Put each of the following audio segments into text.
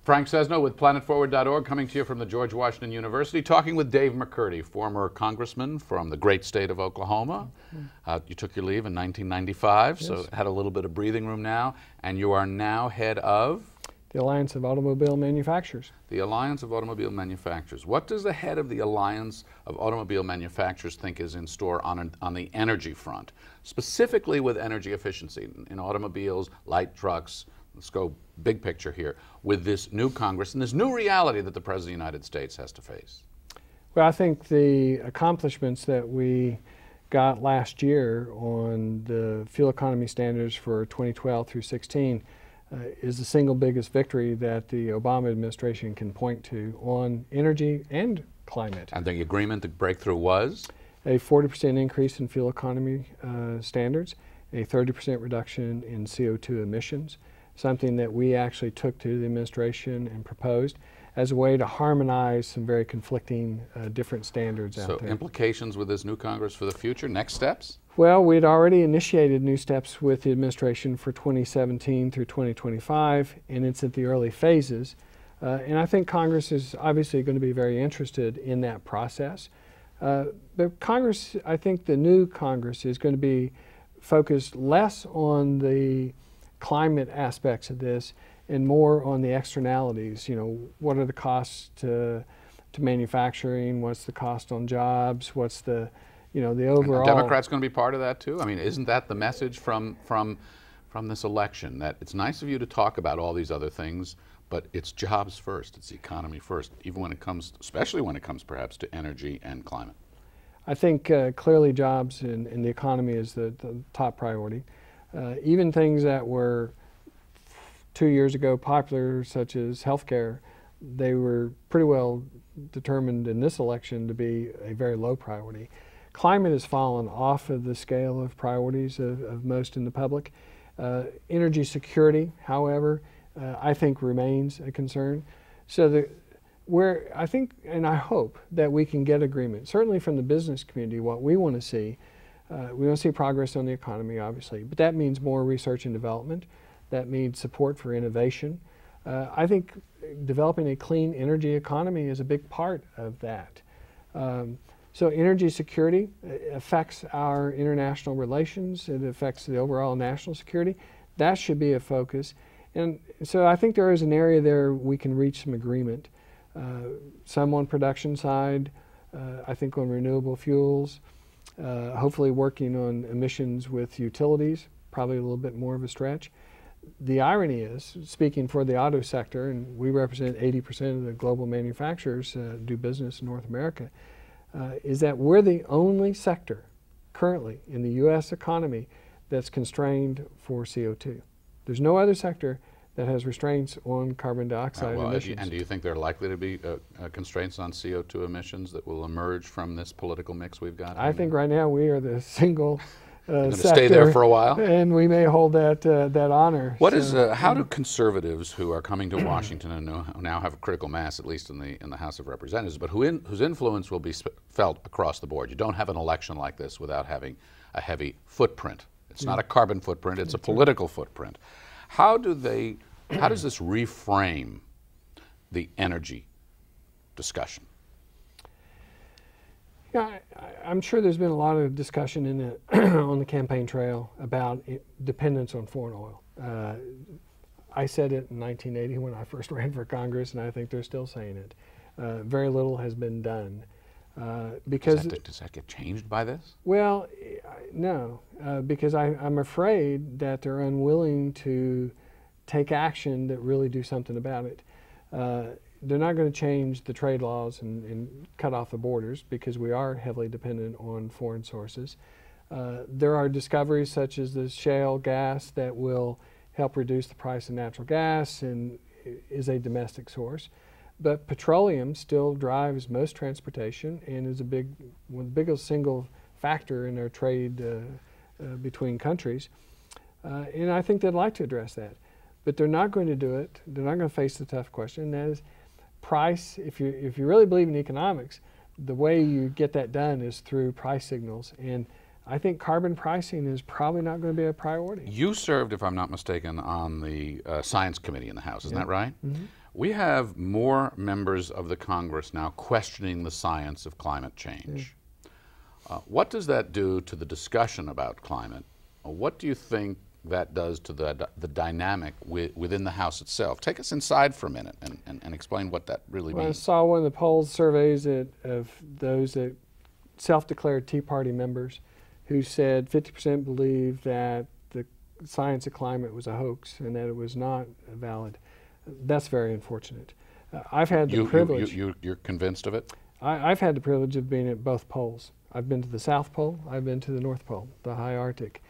Frank Sesno with planetforward.org, coming to you from the George Washington University, talking with Dave McCurdy, former congressman from the great state of Oklahoma. You took your leave in 1995, yes. So had a little bit of breathing room now, and you are now head of? The Alliance of Automobile Manufacturers. The Alliance of Automobile Manufacturers. What does the head of the Alliance of Automobile Manufacturers think is in store on the energy front, specifically with energy efficiency in automobiles, light trucks? Let's go big picture here with this new Congress and this new reality that the President of the United States has to face. Well, I think the accomplishments that we got last year on the fuel economy standards for 2012 through 16 is the single biggest victory that the Obama administration can point to on energy and climate. And the agreement, the breakthrough was? A 40% increase in fuel economy standards, a 30% reduction in CO2 emissions, something that we actually took to the administration and proposed as a way to harmonize some very conflicting different standards out there. So implications with this new Congress for the future, next steps? Well, we'd already initiated new steps with the administration for 2017 through 2025, and it's at the early phases. And I think Congress is obviously going to be very interested in that process. But Congress, I think the new Congress is going to be focused less on the climate aspects of this and more on the externalities. You know, what are the costs to manufacturing? What's the cost on jobs? What's the, you know, the overall? And the Democrats going to be part of that too? I mean, isn't that the message from this election, that it's nice of you to talk about all these other things, but it's jobs first, it's the economy first, even when it comes, especially when it comes perhaps to energy and climate? I think clearly jobs and the economy is the top priority. Even things that were 2 years ago popular, such as healthcare, they were pretty well determined in this election to be a very low priority. Climate has fallen off of the scale of priorities of most in the public. Energy security, however, I think remains a concern. So where I think and I hope that we can get agreement, certainly from the business community, what we want to see. We want to see progress on the economy, obviously, but that means more research and development. That means support for innovation. I think developing a clean energy economy is a big part of that. So energy security affects our international relations. It affects the overall national security. That should be a focus. And so I think there is an area there we can reach some agreement. Some on production side, I think on renewable fuels, hopefully working on emissions with utilities, probably a little bit more of a stretch. The irony is, speaking for the auto sector, and we represent 80% of the global manufacturers do business in North America, is that we're the only sector currently in the U.S. economy that's constrained for CO2. There's no other sector that has restraints on carbon dioxide emissions. And do you think there are likely to be constraints on CO2 emissions that will emerge from this political mix we've got? I think right now we are the single You're going to stay there for a while? And we may hold that honor. How do conservatives who are coming to Washington and who now have a critical mass, at least in the House of Representatives, but whose influence will be felt across the board? You don't have an election like this without having a heavy footprint. It's not a carbon footprint, it's a political footprint. How does this reframe the energy discussion? Yeah, I'm sure there's been a lot of discussion in on the campaign trail about dependence on foreign oil. I said it in 1980 when I first ran for Congress, and I think they're still saying it. Very little has been done. Does that get changed by this? Well, no, because I'm afraid that they're unwilling to take action that really do something about it. They're not going to change the trade laws and cut off the borders because we are heavily dependent on foreign sources. There are discoveries such as the shale gas that will help reduce the price of natural gas and is a domestic source. But petroleum still drives most transportation and is one of the biggest single factor in our trade between countries. And I think they'd like to address that. But they're not going to do it. They're not going to face the tough question. And that is price. If you really believe in economics, the way you get that done is through price signals. And I think carbon pricing is probably not going to be a priority. You served, if I'm not mistaken, on the Science Committee in the House. Isn't that right? Mm-hmm. We have more members of the Congress now questioning the science of climate change. What does that do to the discussion about climate? What do you think that does to the dynamic within the House itself? Take us inside for a minute and explain what that really means. I saw one of the polls surveys of those that self-declared Tea Party members who said 50% believed that the science of climate was a hoax and that it was not valid. That's very unfortunate. I've had the privilege. You're convinced of it? I've had the privilege of being at both poles. I've been to the South Pole, I've been to the North Pole, the high Arctic.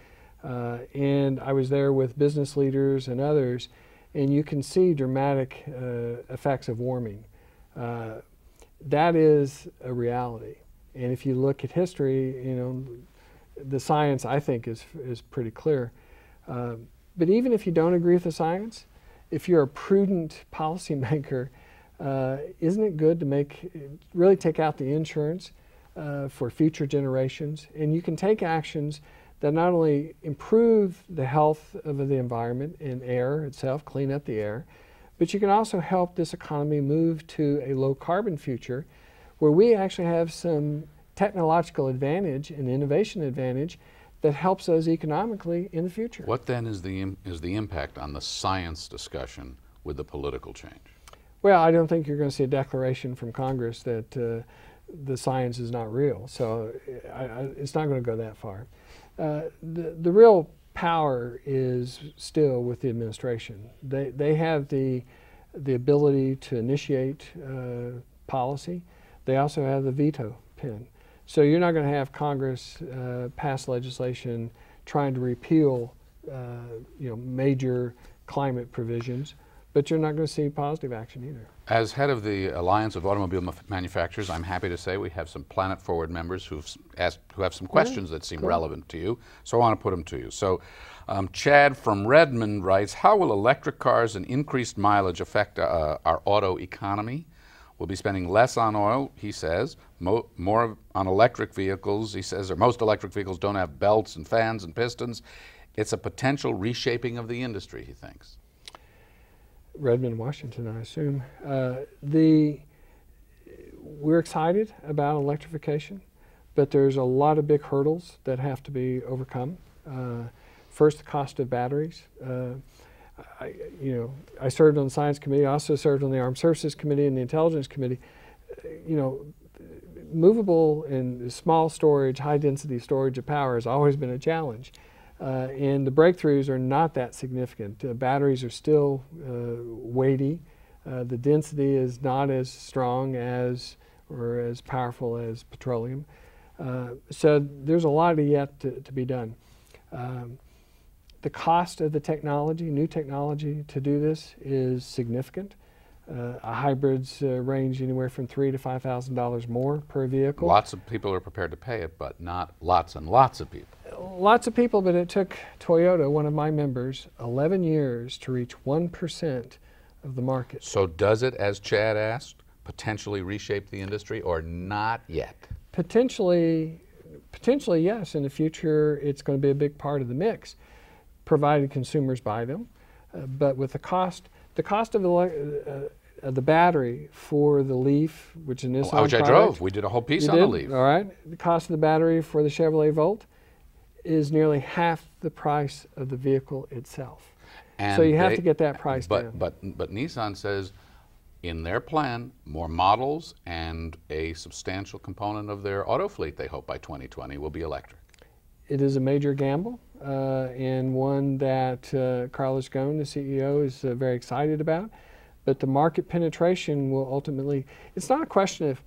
And I was there with business leaders and others, and you can see dramatic effects of warming. That is a reality. And if you look at history, you know, the science, I think, is pretty clear. But even if you don't agree with the science, if you're a prudent policymaker, isn't it good to really take out the insurance for future generations? And you can take actions that not only improve the health of the environment and air itself, clean up the air, but you can also help this economy move to a low carbon future where we actually have some technological advantage and innovation advantage that helps us economically in the future. What then is the impact on the science discussion with the political change? Well, I don't think you're going to see a declaration from Congress that the science is not real. So it's not going to go that far. The real power is still with the administration. They have the ability to initiate policy. They also have the veto pen. So you're not going to have Congress pass legislation trying to repeal major climate provisions, but you're not going to see positive action either. As head of the Alliance of Automobile Manufacturers, I'm happy to say we have some Planet Forward members who have some questions that seem relevant to you, so I want to put them to you. So Chad from Redmond writes, how will electric cars and increased mileage affect our auto economy? We'll be spending less on oil, he says, more on electric vehicles, he says, or most electric vehicles don't have belts and fans and pistons. It's a potential reshaping of the industry, he thinks. Redmond, Washington, I assume. We're excited about electrification, but there's a lot of big hurdles that have to be overcome. First, the cost of batteries. I served on the Science Committee. I also served on the Armed Services Committee and the Intelligence Committee. Movable and small storage, high-density storage of power has always been a challenge. And the breakthroughs are not that significant. Batteries are still weighty. The density is not as strong as or as powerful as petroleum. So there's a lot yet to be done. The cost of the technology, new technology to do this is significant. Hybrids range anywhere from $3,000 to $5,000 more per vehicle. Lots of people are prepared to pay it, but not lots and lots of people. Lots of people, but it took Toyota, one of my members, 11 years to reach 1% of the market. So does it, as Chad asked, potentially reshape the industry or not yet? Potentially yes. In the future, it's going to be a big part of the mix, provided consumers buy them. But with the cost of the battery for the Leaf, which is an Nissan which I drove. We did a whole piece on the Leaf. All right. The cost of the battery for the Chevrolet Volt is nearly half the price of the vehicle itself. And so you have to get that price down. But Nissan says in their plan, more models and a substantial component of their auto fleet, they hope by 2020, will be electric. It is a major gamble and one that Carlos Ghosn, the CEO, is very excited about. But the market penetration will ultimately, it's not a question of,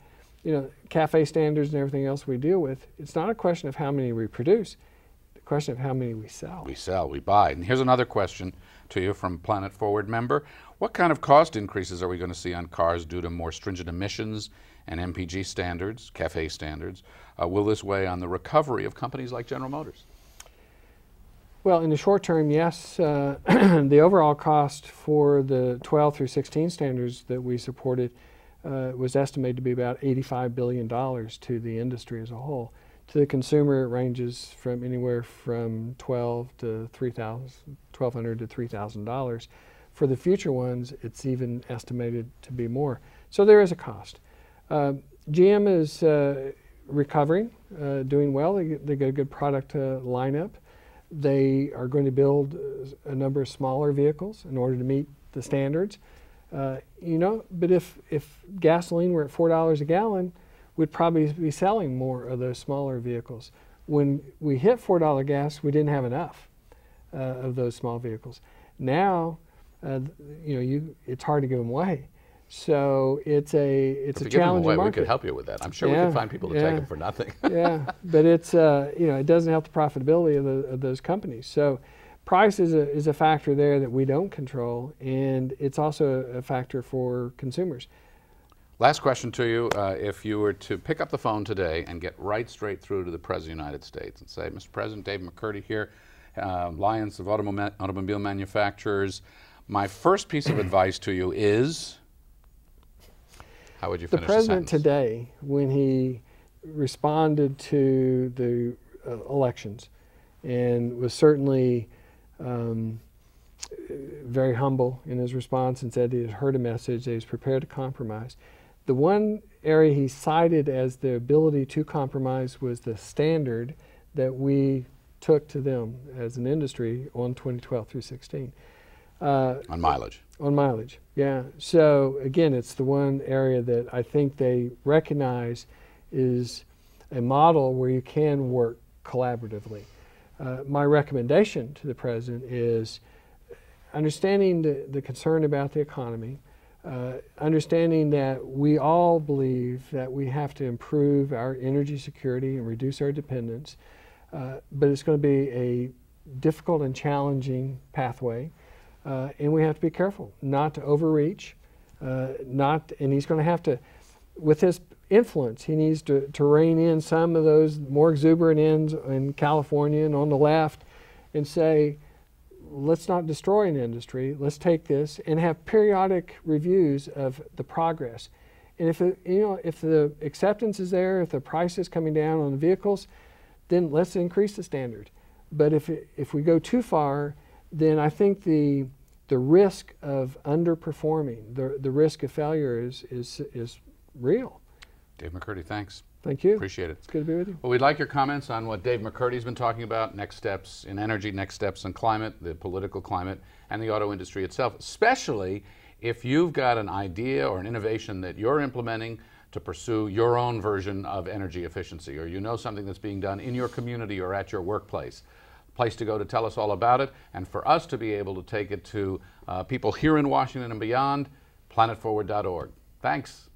CAFE standards and everything else we deal with. It's not a question of how many we produce. The question of how many we sell. We sell, we buy. And here's another question to you from Planet Forward member. What kind of cost increases are we going to see on cars due to more stringent emissions and MPG standards, CAFE standards? Will this weigh on the recovery of companies like General Motors? Well, in the short term, yes. The overall cost for the 12 through 16 standards that we supported was estimated to be about $85 billion to the industry as a whole. To the consumer, it ranges from anywhere from $1,200 to $3,000. For the future ones, it's even estimated to be more. So there is a cost. GM is recovering, doing well. They got a good product lineup. They are going to build a number of smaller vehicles in order to meet the standards. You know, but if gasoline were at $4 a gallon, we'd probably be selling more of those smaller vehicles. When we hit $4 gas, we didn't have enough of those small vehicles. Now, you know, it's hard to give them away. So it's a challenging market. We could help you with that. I'm sure we could find people to take them for nothing. Yeah, but it's you know, it doesn't help the profitability of those companies. So price is a factor there that we don't control, and it's also a factor for consumers. Last question to you. If you were to pick up the phone today and get right straight through to the President of the United States and say, Mr. President, Dave McCurdy here, Alliance of Automobile Manufacturers, my first piece of advice to you is, how would you finish the President sentence? today, when he responded to the elections and was certainly very humble in his response and said he had heard a message, that he was prepared to compromise. The one area he cited as the ability to compromise was the standard that we took to them as an industry on 2012 through 16. On mileage. On mileage, yeah. So again, it's the one area that I think they recognize is a model where you can work collaboratively. My recommendation to the President is understanding the concern about the economy, understanding that we all believe that we have to improve our energy security and reduce our dependence, but it's going to be a difficult and challenging pathway. And we have to be careful not to overreach, and he's going to have to, with his influence, he needs to rein in some of those more exuberant ends in California and on the left and say, let's not destroy an industry, let's take this and have periodic reviews of the progress. And if the acceptance is there, if the price is coming down on the vehicles, then let's increase the standard. But if we go too far, then I think the risk of underperforming, the risk of failure is real. Dave McCurdy, thanks. Thank you. Appreciate it. It's good to be with you. Well, we'd like your comments on what Dave McCurdy's been talking about, next steps in energy, next steps in climate, the political climate, and the auto industry itself, especially if you've got an idea or an innovation that you're implementing to pursue your own version of energy efficiency, or you know something that's being done in your community or at your workplace. Place to go to tell us all about it, and for us to be able to take it to people here in Washington and beyond, planetforward.org. Thanks.